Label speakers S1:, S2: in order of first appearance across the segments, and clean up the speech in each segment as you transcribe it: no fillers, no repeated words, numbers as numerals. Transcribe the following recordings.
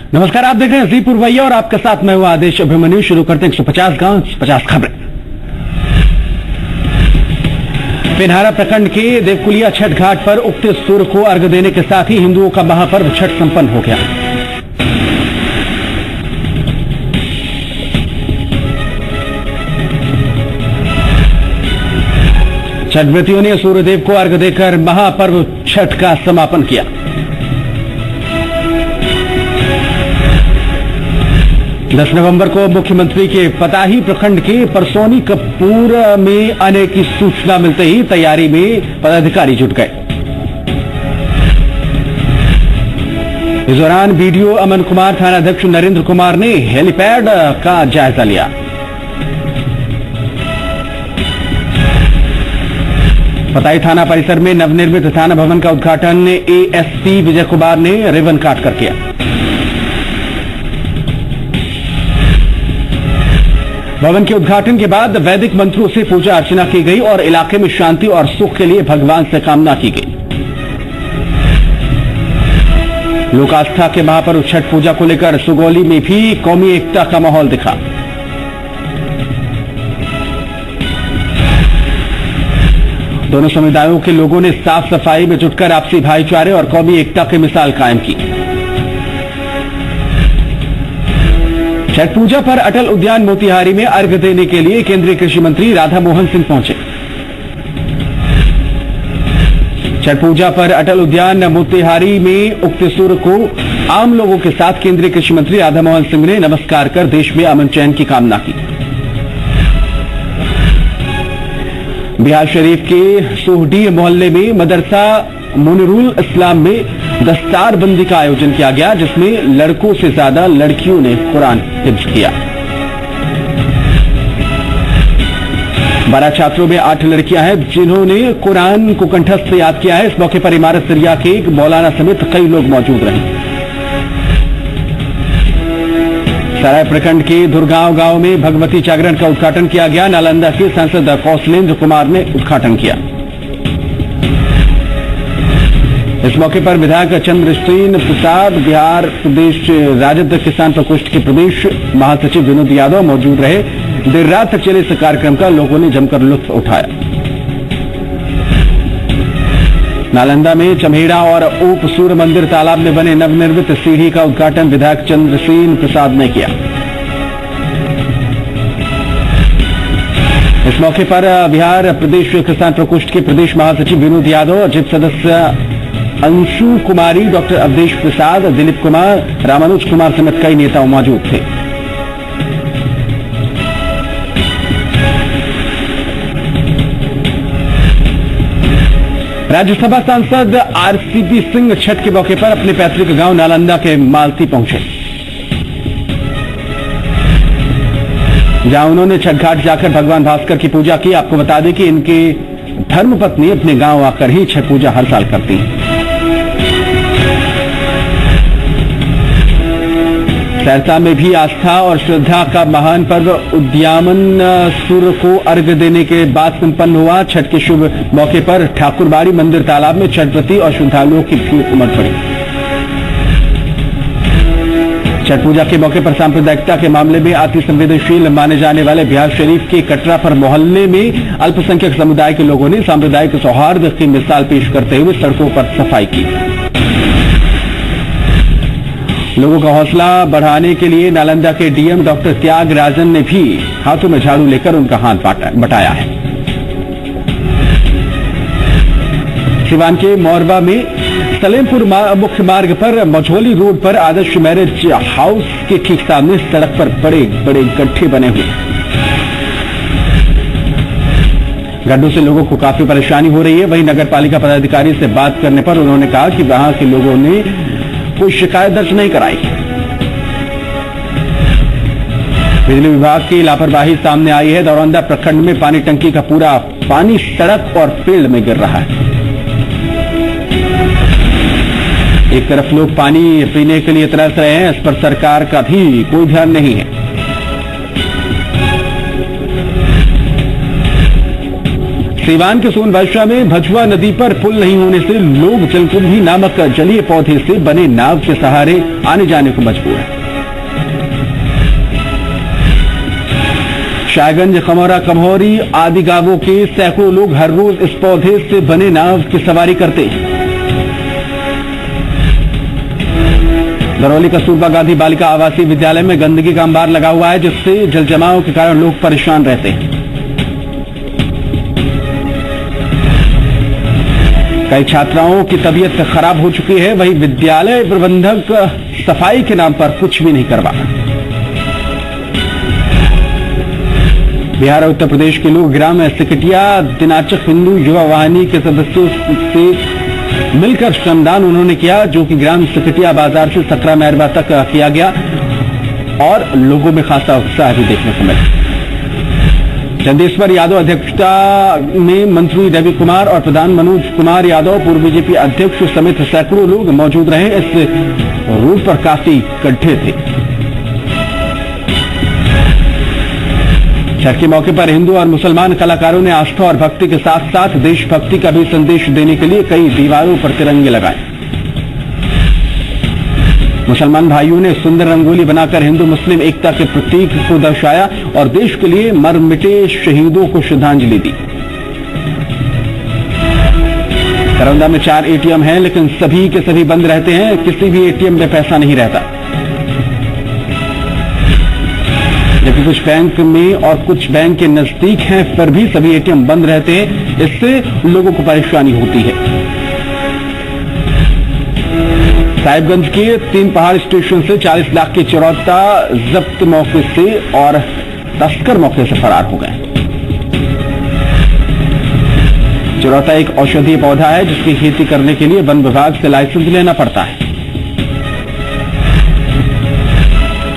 S1: नमस्कार, आप देख रहे हैं जी पुरवैया और आपके साथ मैं हूं आदेश अभिमन्यु। शुरू करते हैं 150 गांव 50 खबरें। पिन्हारा प्रखंड के देवकुलिया छठ घाट पर उगते सूर्य को अर्घ्य देने के साथ ही हिंदुओं का महापर्व छठ संपन्न हो गया। छठ व्रतियों ने सूर्यदेव को अर्घ्य देकर महापर्व छठ का समापन किया। दस नवंबर को मुख्यमंत्री के पताही प्रखंड के परसोनी कपूर में आने की सूचना मिलते ही तैयारी में पदाधिकारी जुट गए। इस दौरान बीडीओ अमन कुमार, थानाध्यक्ष नरेंद्र कुमार ने हेलीपैड का जायजा लिया। पताही थाना परिसर में नवनिर्मित थाना भवन का उद्घाटन एएसपी विजय कुमार ने रिबन काट कर किया। भवन के उद्घाटन के बाद वैदिक मंत्रों से पूजा अर्चना की गई और इलाके में शांति और सुख के लिए भगवान से कामना की गई। लोक आस्था के महापर्व छठ पूजा को लेकर सुगौली में भी कौमी एकता का माहौल दिखा। दोनों समुदायों के लोगों ने साफ सफाई में जुटकर आपसी भाईचारे और कौमी एकता की मिसाल कायम की। छठ पूजा पर अटल उद्यान मोतिहारी में अर्घ्य देने के लिए केंद्रीय कृषि मंत्री राधा मोहन सिंह पहुंचे। छठ पूजा पर अटल उद्यान मोतिहारी में उगते सूर्य को आम लोगों के साथ केंद्रीय कृषि मंत्री राधा मोहन सिंह ने नमस्कार कर देश में अमन चैन की कामना की। बिहार शरीफ के सोहडीह मोहल्ले में मदरसा मुनिरुल इस्लाम में दस्तार बंदी का आयोजन किया गया, जिसमें लड़कों से ज्यादा लड़कियों ने कुरान हिफ्ज किया। 12 छात्रों में 8 लड़कियां हैं जिन्होंने कुरान को कंठस्थ याद किया है। इस मौके पर इमारत सिरिया के एक मौलाना समेत कई लोग मौजूद रहे। सराय प्रखंड के दुर्गांव गांव में भगवती जागरण का उद्घाटन किया गया। नालंदा के सांसद कौशलेंद्र कुमार ने उद्घाटन किया। इस मौके पर विधायक चंद्रसेन प्रसाद, बिहार प्रदेश राजद किसान प्रकोष्ठ के प्रदेश महासचिव विनोद यादव मौजूद रहे। देर रात तक चले इस कार्यक्रम का लोगों ने जमकर लुत्फ उठाया। नालंदा में चम्हेड़ा और ओप सूर्य मंदिर तालाब में बने नवनिर्मित सीढ़ी का उद्घाटन विधायक चंद्रसेन प्रसाद ने किया। इस मौके पर बिहार प्रदेश किसान प्रकोष्ठ के प्रदेश महासचिव विनोद यादव, जिप सदस्य अंशु कुमारी, डॉक्टर अवधेश प्रसाद, दिलीप कुमार, रामानुज कुमार समेत कई नेता मौजूद थे। राज्यसभा सांसद आरसीपी सिंह छठ के मौके पर अपने पैतृक गांव नालंदा के मालती पहुंचे, जहां उन्होंने छठ घाट जाकर भगवान भास्कर की पूजा की। आपको बता दें कि इनके धर्मपत्नी अपने गांव आकर ही छठ पूजा हर साल करती हैं। सहरसा में भी आस्था और श्रद्धा का महान पर्व उद्यामन सूर्य को अर्घ्य देने के बाद संपन्न हुआ। छठ के शुभ मौके पर ठाकुरबाड़ी मंदिर तालाब में छठ व्रती और श्रद्धालुओं की भीड़ उमड़ पड़ी। छठ पूजा के मौके पर सांप्रदायिकता के मामले में अति संवेदनशील माने जाने वाले बिहार शरीफ के कटरा पर मोहल्ले में अल्पसंख्यक समुदाय के लोगों ने सांप्रदायिक सौहार्द की मिसाल पेश करते हुए सड़कों पर सफाई की। लोगों का हौसला बढ़ाने के लिए नालंदा के डीएम डॉक्टर त्यागराजन ने भी हाथों में झाड़ू लेकर उनका हाथ बटाया है। सिवान के मोरबा में सलेमपुर मुख्य मार्ग पर मझौली रोड पर आदर्श मैरिज हाउस के ठीक सामने सड़क पर बड़े बड़े गड्ढे बने हुए। गड्ढों से लोगों को काफी परेशानी हो रही है। वहीं नगर पालिका पदाधिकारी से बात करने पर उन्होंने कहा कि वहां के लोगों ने कोई शिकायत दर्ज नहीं कराई। बिजली विभाग की लापरवाही सामने आई है। दौरंदा प्रखंड में पानी टंकी का पूरा पानी सड़क और पेड़ में गिर रहा है। एक तरफ लोग पानी पीने के लिए तरस रहे हैं, इस पर सरकार का भी कोई ध्यान नहीं है। सीवान के सोनवर्षा में भजुआ नदी पर पुल नहीं होने से लोग जलकुंभी नामक जलीय पौधे से बने नाव के सहारे आने जाने को मजबूर हैं। शाहगंज, खमौरा, कमहौरी आदि गांवों के सैकड़ों लोग हर रोज इस पौधे से बने नाव की सवारी करते हैं। दरौली कस्तूरबा गांधी बालिका आवासीय विद्यालय में गंदगी का अंबार लगा हुआ है, जिससे जलजमाव के कारण लोग परेशान रहते हैं। कई छात्राओं की तबीयत खराब हो चुकी है, वहीं विद्यालय प्रबंधक सफाई के नाम पर कुछ भी नहीं करवा। बिहार और उत्तर प्रदेश के लोग ग्राम सिकटिया दिनाचक हिंदू युवा वाहिनी के सदस्यों से मिलकर श्रमदान उन्होंने किया, जो कि ग्राम सिकटिया बाजार से सकरा मेहरबा तक किया गया और लोगों में खासा उत्साह भी देखने को मिला। चंदेश्वर यादव अध्यक्षता में मंत्री रवि कुमार और प्रधान मनोज कुमार यादव, पूर्व बीजेपी अध्यक्ष समेत सैकड़ों लोग मौजूद रहे। इस रूट पर काफी गड्ढे थे। छठ के मौके पर हिंदू और मुसलमान कलाकारों ने आस्था और भक्ति के साथ साथ देशभक्ति का भी संदेश देने के लिए कई दीवारों पर तिरंगे लगाए। मुसलमान भाइयों ने सुंदर रंगोली बनाकर हिंदू मुस्लिम एकता के प्रतीक को दर्शाया और देश के लिए मर मिटे शहीदों को श्रद्धांजलि दी। करौंदा में 4 एटीएम हैं, लेकिन सभी के सभी बंद रहते हैं। किसी भी एटीएम में पैसा नहीं रहता, जबकि कुछ बैंक में और कुछ बैंक के नजदीक हैं, फिर भी सभी एटीएम बंद रहते हैं। इससे लोगों को परेशानी होती है। साहिबगंज के 3 पहाड़ स्टेशन से 40 लाख की चिरौता जब्त मौके से और तस्कर मौके से फरार हो गए। चिरौता एक औषधीय पौधा है, जिसकी खेती करने के लिए वन विभाग से लाइसेंस लेना पड़ता है।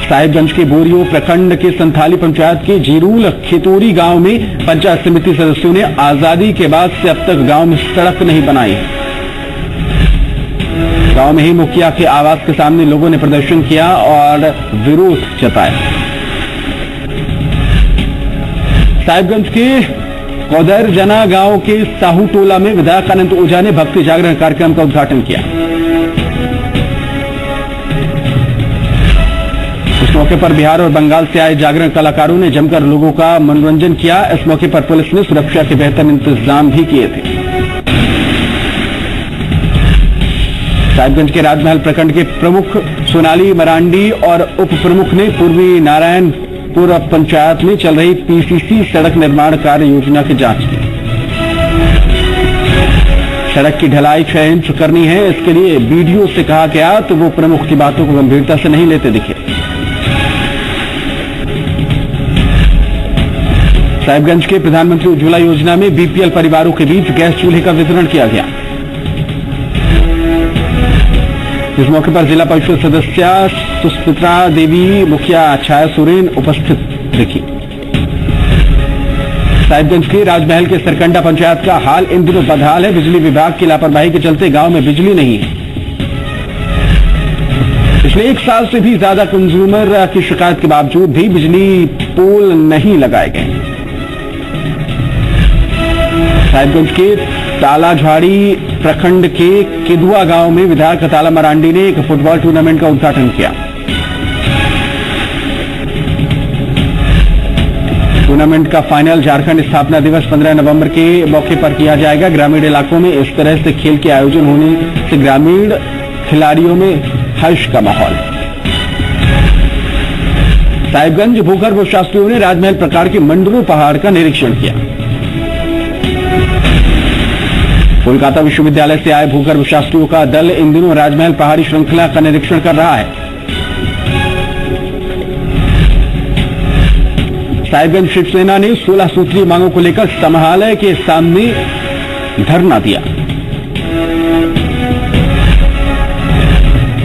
S1: साहिबगंज के बोरियो प्रखंड के संथाली पंचायत के जीरूल खेतोरी गांव में पंचायत समिति सदस्यों ने आजादी के बाद से अब तक गांव में सड़क नहीं बनाई। गांव में ही मुखिया के आवास के सामने लोगों ने प्रदर्शन किया और विरोध जताया। साहिबगंज के कौदरजना गांव के साहू टोला में विधायक अनंत ओझा ने भक्ति जागरण कार्यक्रम का उद्घाटन किया। इस मौके पर बिहार और बंगाल से आए जागरण कलाकारों ने जमकर लोगों का मनोरंजन किया। इस मौके पर पुलिस ने सुरक्षा के बेहतर इंतजाम भी किए थे। साहिबगंज के राजमहल प्रखंड के प्रमुख सोनाली मरांडी और उप प्रमुख ने पूर्वी नारायणपुर पंचायत में चल रही पीसीसी सड़क निर्माण कार्य योजना की जांच की। सड़क की ढलाई 6 इंच करनी है। इसके लिए बीडीओ से कहा गया तो वो प्रमुख की बातों को गंभीरता से नहीं लेते दिखे। साहिबगंज के प्रधानमंत्री उज्ज्वला योजना में बीपीएल परिवारों के बीच गैस चूल्हे का वितरण किया गया। इस मौके पर जिला परिषद सदस्य सुस्मित्रा देवी, मुखिया छाया सोरेन उपस्थित दिखी। साहिबगंज के राजमहल के सरकंडा पंचायत का हाल इन दिनों बदहाल है। बिजली विभाग की लापरवाही के चलते गांव में बिजली नहीं है। पिछले 1 साल से भी ज्यादा कंज्यूमर की शिकायत के बावजूद भी बिजली पोल नहीं लगाए गए। साहिबगंज के तालाझाड़ी प्रखंड के किदुआ गांव में विधायक ताला मरांडी ने एक फुटबॉल टूर्नामेंट का उद्घाटन किया। टूर्नामेंट का फाइनल झारखंड स्थापना दिवस 15 नवंबर के मौके पर किया जाएगा। ग्रामीण इलाकों में इस तरह से खेल के आयोजन होने से ग्रामीण खिलाड़ियों में हर्ष का माहौल है। साहिबगंज भूगर्भ शास्त्रियों ने राजमहल प्रकार के मंडरू पहाड़ का निरीक्षण किया। कोलकाता विश्वविद्यालय से आए भूगर्भ शास्त्रियों का दल इन दिनों राजमहल पहाड़ी श्रृंखला का निरीक्षण कर रहा है। साहिबगंज शिवसेना ने 16 सूत्रीय मांगों को लेकर समाहरणालय के सामने धरना दिया,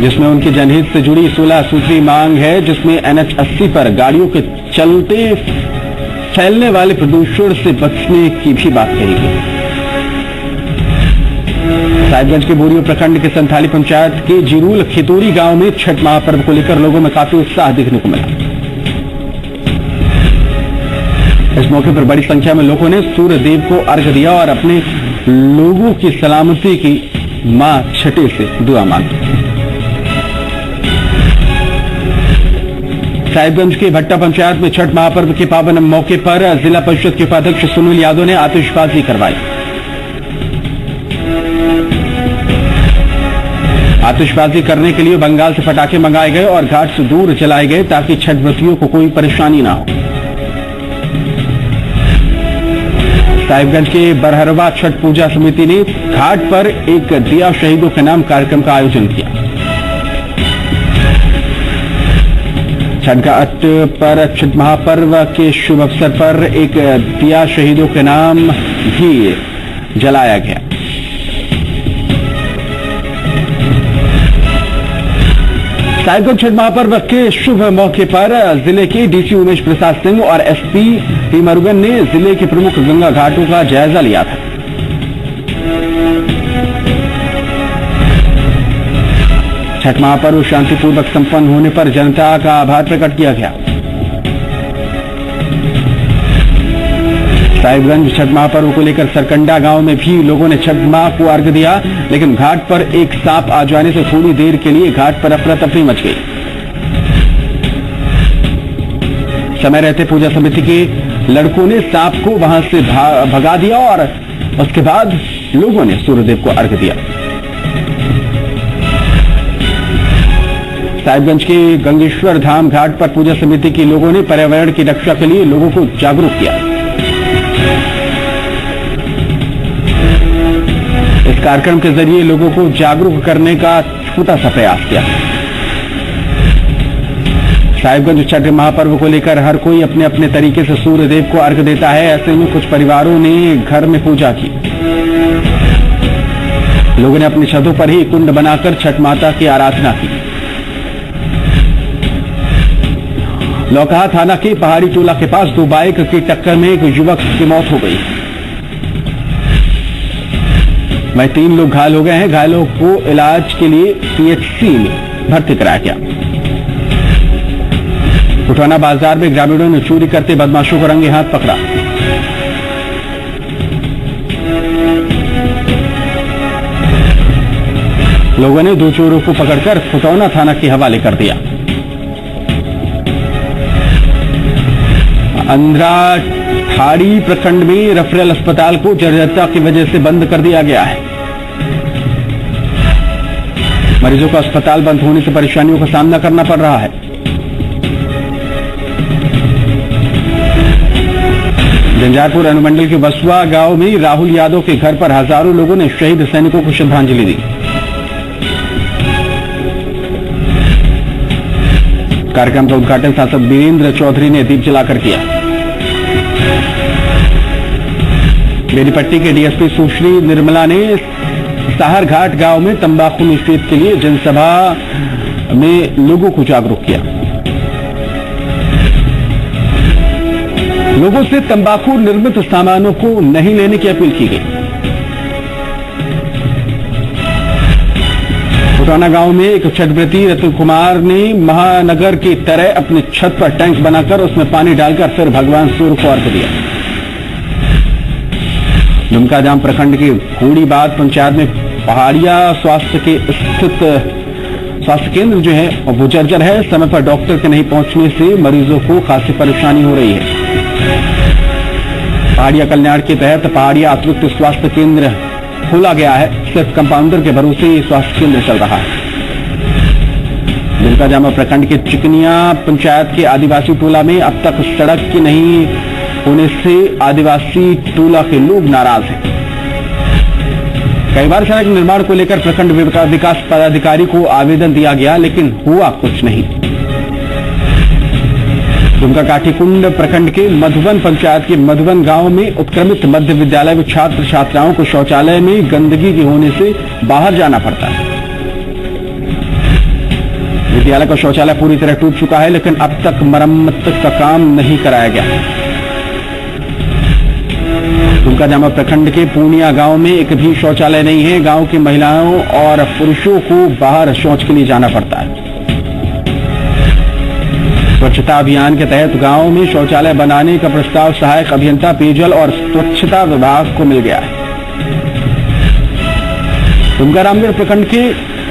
S1: जिसमें उनके जनहित से जुड़ी 16 सूत्रीय मांग है, जिसमें NH 80 पर गाड़ियों के चलते फैलने वाले प्रदूषण से बचने की भी बात कही गई। साहिबगंज के बोरियो प्रखंड के संथाली पंचायत के जीरूल खेतोरी गांव में छठ महापर्व को लेकर लोगों में काफी उत्साह देखने को मिला। इस मौके पर बड़ी संख्या में लोगों ने सूर्य देव को अर्घ्य दिया और अपने लोगों की सलामती की मां छठी से दुआ मांगी। साहिबगंज के भट्टा पंचायत में छठ महापर्व के पावन मौके पर जिला परिषद के उपाध्यक्ष सुनील यादव ने आतिशबाजी करवाई। आतिशबाजी करने के लिए बंगाल से पटाखे मंगाए गए और घाट से दूर जलाए गए ताकि छठ व्रतियों को कोई परेशानी ना हो। साहिबगंज के बरहरवा छठ पूजा समिति ने घाट पर एक दिया शहीदों के नाम कार्यक्रम का आयोजन किया। छठ घाट पर छठ महापर्व के शुभ अवसर पर एक दिया शहीदों के नाम भी जलाया गया। साहिबगंज छठ महापर्व के शुभ मौके पर जिले के डीसी उमेश प्रसाद सिंह और एसपी टी मुरुगन ने जिले के प्रमुख गंगा घाटों का जायजा लिया था। छठ महापर्व शांतिपूर्वक संपन्न होने पर जनता का आभार प्रकट किया गया। साहिबगंज छठ महापर्व को लेकर सरकंडा गांव में भी लोगों ने छठ मां को अर्घ्य दिया, लेकिन घाट पर एक सांप आ जाने से थोड़ी देर के लिए घाट पर अफरा तफरी मच गई। समय रहते पूजा समिति के लड़कों ने सांप को वहां से भगा दिया और उसके बाद लोगों ने सूर्यदेव को अर्घ्य दिया। साहिबगंज के गंगेश्वर धाम घाट पर पूजा समिति के लोगों ने पर्यावरण की रक्षा के लिए लोगों को जागरूक किया। इस कार्यक्रम के जरिए लोगों को जागरूक करने का छोटा सा प्रयास किया। साहिबगंज छठ महापर्व को लेकर हर कोई अपने अपने तरीके से सूर्य देव को अर्घ्य देता है। ऐसे में कुछ परिवारों ने घर में पूजा की। लोगों ने अपनी छतों पर ही कुंड बनाकर छठ माता की आराधना की। लौकहा थाना के पहाड़ी टोला के पास दो बाइक की टक्कर में एक युवक की मौत हो गई। वहीं 3 लोग घायल हो गए हैं। घायलों को इलाज के लिए पीएचसी में भर्ती कराया गया। उठाना बाजार में ग्रामीणों ने चोरी करते बदमाशों को रंगे हाथ पकड़ा। लोगों ने 2 चोरों को पकड़कर फुटौना थाना के हवाले कर दिया। अंधराठाड़ी प्रखंड में रेफरल अस्पताल को जर्जरता की वजह से बंद कर दिया गया है। मरीजों को अस्पताल बंद होने से परेशानियों का सामना करना पड़ रहा है। झंझारपुर अनुमंडल के बसवा गांव में राहुल यादव के घर पर हजारों लोगों ने शहीद सैनिकों को श्रद्धांजलि दी। कार्यक्रम का उद्घाटन सांसद वीरेंद्र चौधरी ने दीप जलाकर किया। बेनीपट्टी के डीएसपी सुश्री निर्मला ने साहरघाट गांव में तंबाकू निषेध के लिए जनसभा में लोगों को जागरूक किया। लोगों से तंबाकू निर्मित सामानों को नहीं लेने की अपील की गई। उटाना गांव में एक छठव्रती रतन कुमार ने महानगर की तरह अपनी छत पर टैंक बनाकर उसमें पानी डालकर फिर भगवान सूर्य को अर्घ्य दिया। दुमका जाम प्रखंड के घोड़ीबाद पंचायत में पहाड़िया स्वास्थ्य केंद्र जो है वो जर्जर है। समय पर डॉक्टर के नहीं पहुंचने से मरीजों को खासी परेशानी हो रही है। पहाड़िया कल्याण के तहत पहाड़िया अतिरिक्त स्वास्थ्य केंद्र खोला गया है। सिर्फ कंपाउंडर के भरोसे ये स्वास्थ्य केंद्र चल रहा है। दुमका जामा प्रखंड के चिकनिया पंचायत के आदिवासी टोला में अब तक सड़क की नहीं होने से आदिवासी टोला के लोग नाराज हैं। कई बार सड़क निर्माण को लेकर प्रखंड विकास पदाधिकारी को आवेदन दिया गया, लेकिन हुआ कुछ नहीं। दुमका काठीकुंड प्रखंड के मधुबन पंचायत के मधुबन गांव में उत्क्रमित मध्य विद्यालय में छात्र छात्राओं को शौचालय में गंदगी के होने से बाहर जाना पड़ता है। विद्यालय का शौचालय पूरी तरह टूट चुका है, लेकिन अब तक मरम्मत का काम नहीं कराया गया। दुमका जामा प्रखंड के पूर्णिया गांव में एक भी शौचालय नहीं है। गांव की महिलाओं और पुरुषों को बाहर शौच के लिए जाना पड़ता है। स्वच्छता अभियान के तहत गांव में शौचालय बनाने का प्रस्ताव सहायक अभियंता पेयजल और स्वच्छता विभाग को मिल गया है। दुमका रामगढ़ प्रखंड के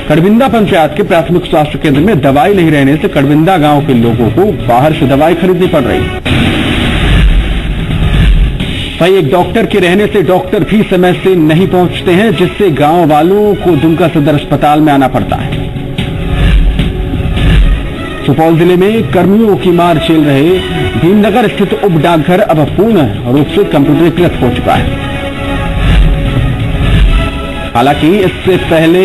S1: कड़बिंदा पंचायत के प्राथमिक स्वास्थ्य केंद्र में दवाई नहीं रहने से कड़बिंदा गांव के लोगों को बाहर से दवाई खरीदनी पड़ रही है। वहीं एक डॉक्टर के रहने से डॉक्टर भी समय से नहीं पहुंचते हैं, जिससे गांव वालों को दुमका सदर अस्पताल में आना पड़ता है। सुपौल जिले में कर्मियों की मार झेल रहे भीमनगर स्थित उप डाकघर अब पूर्ण रूप से कंप्यूटरीकृत हो चुका है। हालांकि इससे पहले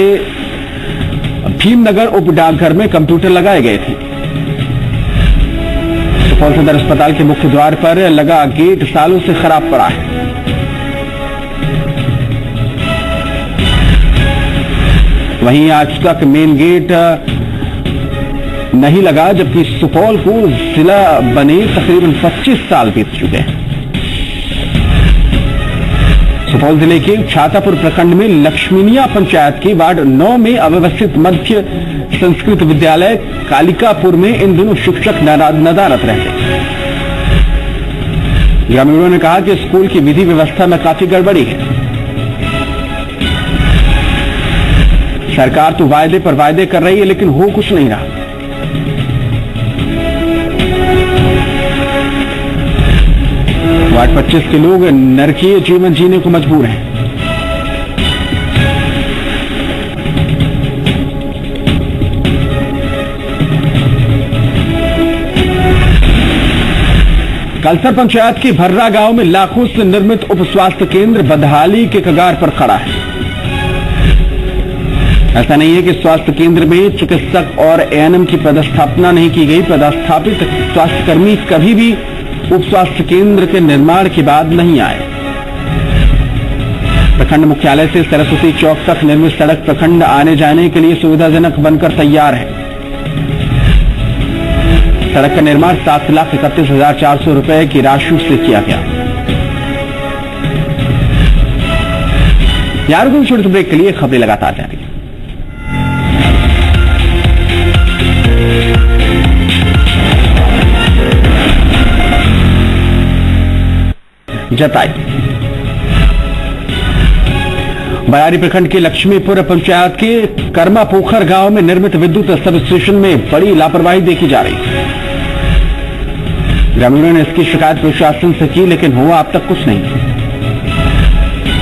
S1: भीमनगर उप डाकघर में कंप्यूटर लगाए गए थे। सुपौल सदर अस्पताल के मुख्य द्वार पर लगा गेट सालों से खराब पड़ा है। वहीं आज तक मेन गेट नहीं लगा, जबकि सुपौल को जिला बने तकरीबन 25 साल बीत चुके हैं। सुपौल जिले के छातापुर प्रखंड में लक्ष्मीनिया पंचायत की वार्ड 9 में अव्यवस्थित मध्य संस्कृत विद्यालय कालिकापुर में इन दिनों शिक्षक नदारत रहते। ग्रामीणों ने कहा कि स्कूल की विधि व्यवस्था में काफी गड़बड़ी है। सरकार तो वायदे पर वायदे कर रही है, लेकिन हो कुछ नहीं रहा। वार्ड 25 के लोग नरकीय जीवन जीने को मजबूर हैं। कलसर पंचायत की भर्रा गांव में लाखों से निर्मित उप स्वास्थ्य केंद्र बदहाली के कगार पर खड़ा है। ऐसा नहीं है कि स्वास्थ्य केंद्र में चिकित्सक और एएनएम की पदस्थापना नहीं की गई। पदस्थापित स्वास्थ्यकर्मी कभी भी उप स्वास्थ्य केंद्र के निर्माण के बाद नहीं आए। प्रखंड मुख्यालय से सरस्वती चौक तक निर्मित सड़क प्रखंड आने जाने के लिए सुविधाजनक बनकर तैयार है। सड़क का निर्माण 7,31,400 रुपए की राशि से किया गया। यार को छोटे ब्रेक के लिए खबरें लगातार जारी है। जताई बयारी प्रखंड के लक्ष्मीपुर पंचायत के कर्मा पोखर गांव में निर्मित विद्युत सब स्टेशन में बड़ी लापरवाही देखी जा रही है। ग्रामीणों ने इसकी शिकायत प्रशासन से की, लेकिन हुआ अब तक कुछ नहीं।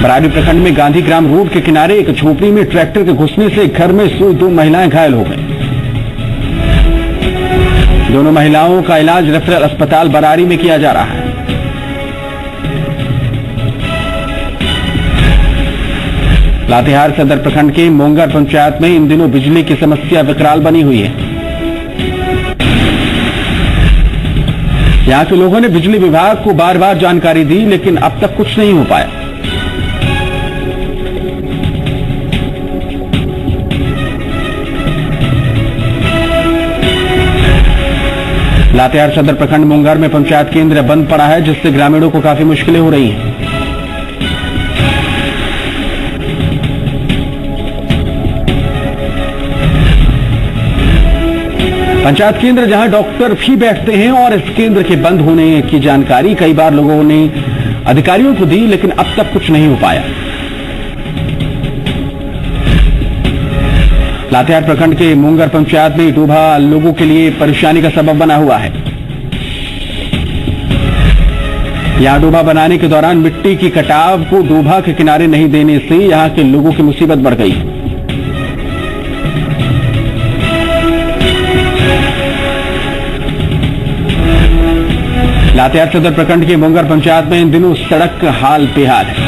S1: बरारी प्रखंड में गांधी ग्राम रोड के किनारे एक झोपड़ी में ट्रैक्टर के घुसने से घर में सोई 2 महिलाएं घायल हो गईं। दोनों महिलाओं का इलाज रेफरल अस्पताल बरारी में किया जा रहा है। लातेहार सदर प्रखंड के मोंगर पंचायत में इन दिनों बिजली की समस्या विकराल बनी हुई है। यहां के लोगों ने बिजली विभाग को बार बार जानकारी दी, लेकिन अब तक कुछ नहीं हो पाया। लातेहार सदर प्रखंड मोंगर में पंचायत केंद्र बंद पड़ा है, जिससे ग्रामीणों को काफी मुश्किलें हो रही हैं। पंचायत केंद्र जहां डॉक्टर भी बैठते हैं और इस केंद्र के बंद होने की जानकारी कई बार लोगों ने अधिकारियों को दी, लेकिन अब तक कुछ नहीं हो पाया। लातेहार प्रखंड के मोंगर पंचायत में डोभा लोगों के लिए परेशानी का सबब बना हुआ है। यहां डोभा बनाने के दौरान मिट्टी की कटाव को डोभा के किनारे नहीं देने से यहां के लोगों की मुसीबत बढ़ गई। लातेहार सदर प्रखंड के मोंगर पंचायत में इन दिनों सड़क हाल बेहाल है।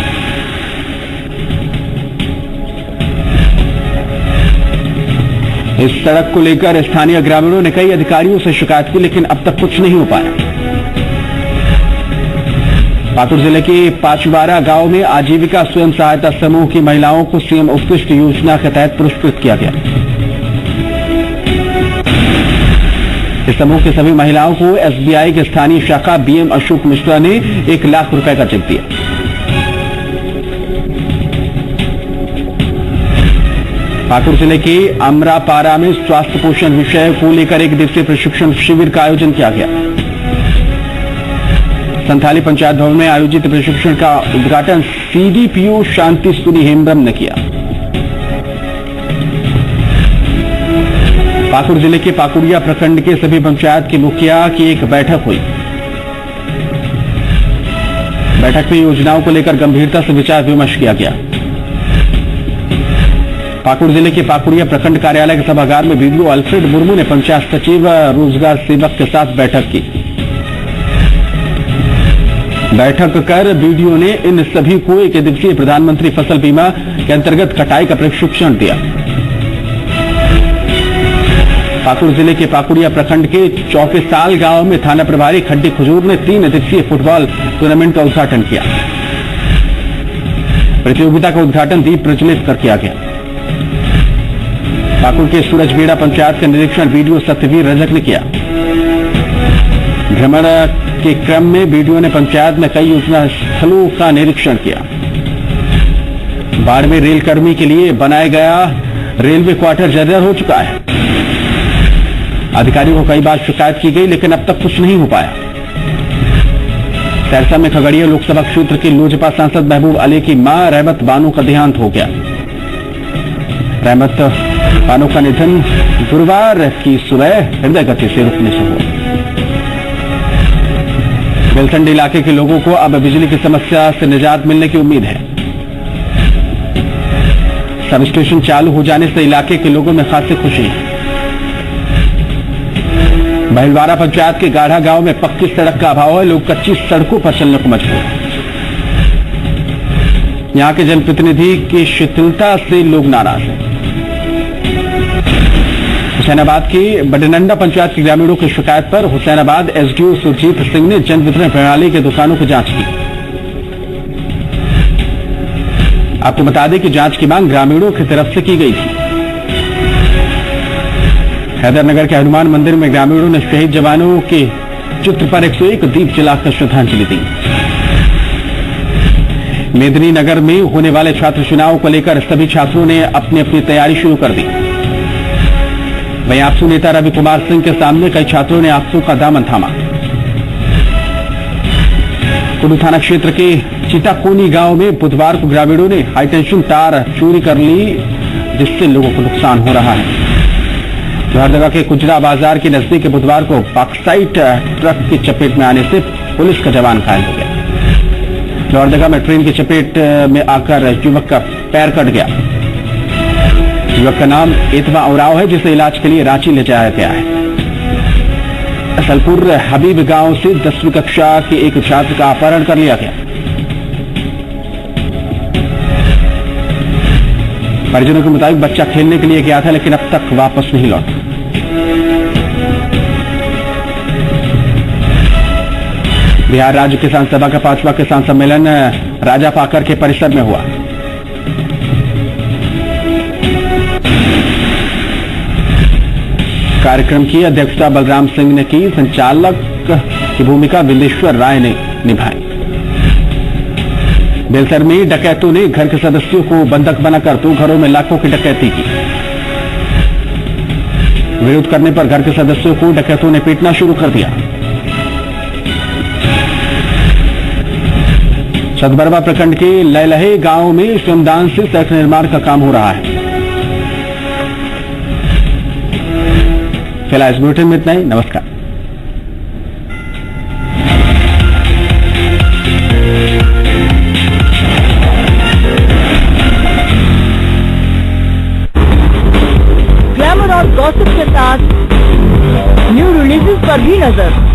S1: इस सड़क को लेकर स्थानीय ग्रामीणों ने कई अधिकारियों से शिकायत की, लेकिन अब तक कुछ नहीं हो पाया। पाकुड़ जिले के पाचवारा गांव में आजीविका स्वयं सहायता समूह की महिलाओं को सीएम उत्कृष्ट योजना के तहत पुरस्कृत किया गया। इस समूह की सभी महिलाओं को एसबीआई की स्थानीय शाखा बीएम अशोक मिश्रा ने 1 लाख रुपए का चेक दिया। पाकुड़ जिले के अमरापारा में स्वास्थ्य पोषण विषय को लेकर 1 दिवसीय प्रशिक्षण शिविर का आयोजन किया गया। संथाली पंचायत भवन में आयोजित प्रशिक्षण का उद्घाटन सीडीपीओ शांति सुनी हेम्ब्रम ने किया। पाकुड़ जिले के पाकुड़िया प्रखंड के सभी पंचायत के मुखिया की एक बैठक हुई। बैठक में योजनाओं को लेकर गंभीरता से विचार विमर्श किया गया। पाकुड़ जिले के पाकुड़िया प्रखंड कार्यालय के सभागार में बीडीओ अल्फ्रेड मुर्मू ने पंचायत सचिव रोजगार सेवक के साथ बैठक की। बैठक कर बीडीओ ने इन सभी को 1 दिवसीय प्रधानमंत्री फसल बीमा के अंतर्गत कटाई का प्रशिक्षण दिया। पाकुड़ जिले के पाकुड़िया प्रखंड के चौकेसाल गांव में थाना प्रभारी खड्डी खुजूर ने 3 दिवसीय फुटबॉल टूर्नामेंट का उद्घाटन किया। प्रतियोगिता का उद्घाटन दीप प्रज्वलित कर किया गया। पाकुड़ के सूरजबेड़ा पंचायत का निरीक्षण बीडीओ सत्यवीर रजक ने किया। भ्रमण के क्रम में बीडीओ ने पंचायत में कई योजना स्थलों का निरीक्षण किया। बाड़मेर रेल कर्मी के लिए बनाया गया रेलवे क्वार्टर जर्जर हो चुका है। अधिकारियों को कई बार शिकायत की गई, लेकिन अब तक कुछ नहीं हो पाया। सहरसा में खगड़िया लोकसभा क्षेत्र के लोजपा सांसद महबूब अली की मां रहमत बानो का देहांत हो गया। रहमत बानो का निधन गुरुवार की सुबह हृदय गति से रुकने से हुआ। बेलसंड इलाके के लोगों को अब बिजली की समस्या से निजात मिलने की उम्मीद है। सब स्टेशन चालू हो जाने से इलाके के लोगों में खासी खुशी है। बहिलवाड़ा पंचायत के गाढ़ा गांव में पक्की सड़क का अभाव है। लोग कच्ची सड़कों पर चलने को मजबूर हैं। यहां के जनप्रतिनिधि की शिथिलता से लोग नाराज हैं। हुसैनाबाद की बडनंडा पंचायत के ग्रामीणों की शिकायत पर हुसैनाबाद एसडीओ सुरजीत सिंह ने जन वितरण प्रणाली के दुकानों की जांच की। आपको बता दें कि जांच की मांग ग्रामीणों की तरफ से की गई थी। हैदरनगर के हनुमान मंदिर में ग्रामीणों ने शहीद जवानों के चित्र पर 101 दीप जलाकर श्रद्धांजलि दी। मेदिनीनगर में होने वाले छात्र चुनाव को लेकर सभी छात्रों ने अपनी अपनी तैयारी शुरू कर दी। वहीं आपसू नेता रवि कुमार सिंह के सामने कई छात्रों ने आपसू का दामन थामा। कुडू थाना क्षेत्र के चिटाकोनी गांव में बुधवार को ग्रामीणों ने हाईटेंशन तार चोरी कर ली, जिससे लोगों को नुकसान हो रहा है। लोहरदगा के कुजरा बाजार के नजदीक बुधवार को बॉक्साइट ट्रक की चपेट में आने से पुलिस का जवान घायल हो गया। लोहरदगा में ट्रेन की चपेट में आकर युवक का पैर कट गया। युवक का नाम इतवा उराव है, जिसे इलाज के लिए रांची ले जाया गया है। असलपुर हबीब गांव से 10वीं कक्षा के एक छात्र का अपहरण कर लिया गया। परिजनों के मुताबिक बच्चा खेलने के लिए गया था, लेकिन अब तक वापस नहीं लौटा। बिहार राज्य किसान सभा का 5वां किसान सम्मेलन राजा पाकर के परिसर में हुआ। कार्यक्रम की अध्यक्षता बलराम सिंह ने की। संचालक की भूमिका विंदेश्वर राय ने निभाई। बेलसर में डकैतों ने घर के सदस्यों को बंधक बनाकर 2 घरों में लाखों की डकैती की। विरोध करने पर घर के सदस्यों को डकैतों ने पीटना शुरू कर दिया। सतबरवा प्रखंड के लैलहे गांव में श्रमदान से सड़क निर्माण का काम हो रहा है। फिलहाल इस बुलेटिन में इतना ही। नमस्कार।
S2: ग्लैमर और गॉसिप के साथ न्यू रिलीजेस पर भी नजर।